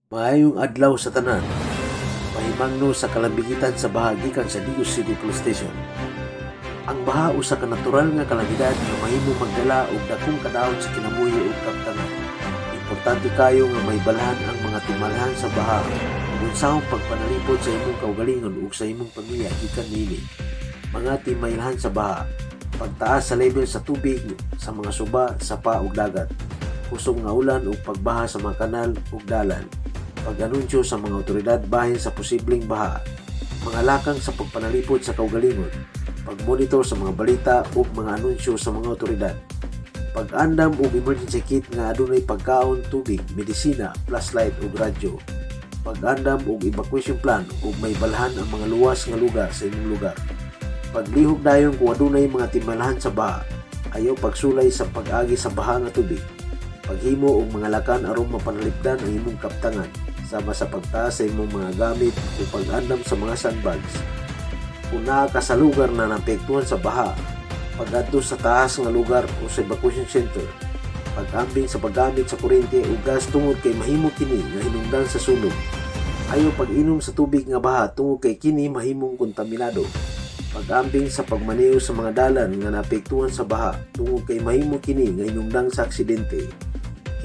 Maayong adlaw sa tanan. Mahimangno sa kalambigitan sa bahagikan sa Dios City Police Station. Ang baha usa ka natural nga kalamidad nga mahimong magdala og dakong kadaot sa kinabuhi ug kaptanan. Importante kayo nga may balahan ang mga timalhan sa baha ug unsahong pagpanalipod sa imong kaugalingon ug sa imong pamilya gikan niini. Mga timailhan sa baha, pagtaas sa level sa tubig sa mga suba, sapa ug dagat, kusog nga ulan ug pagbaha sa mga kanal ug dalan, pag-anunsyo sa mga otoridad bahin sa posibleng baha, mga lakang sa pagpanalipod sa kaugalingon, pag-monitor sa mga balita ug mga anunsyo sa mga otoridad, pag-andam ug emergency kit nga adunay pagkaon, tubig, medisina, flashlight ug radyo, pag-andam ug evacuation plan ug may balahan ang mga luwas nga lugar sa inyong lugar, paglihok dayon kung adunay mga timalahan sa baha, ayaw pagsulay sa pag-agi sa baha nga tubig, paghimo og mga lakan aron mapanalipdan ang imong kaptangan sama sa pagtaas sa imong mga gamit o pag-andam sa mga sandbags. Kung naa ka sa lugar na naapektuhan sa baha, pag-adto sa taas nga lugar o sa evacuation center, pag-ambing sa paggamit sa kuryente o gas tungod kay mahimo kini nga hinungdan sa sunog. Ayaw pag-inom sa tubig nga baha tungod kay kini mahimong kontaminado. Pag-ambing sa pagmaneho sa mga dalan nga naapektuhan sa baha tungod kay mahimo kini nga hinungdan sa aksidente.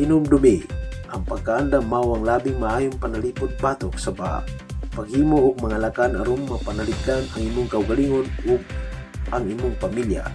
Hinumdumi, ang pagkaandam mao ang labing maayong panalipod batok sa baha. Paghimo og mga lakan aron mapanaligdan ang imong kaugalingon ug ang imong pamilya.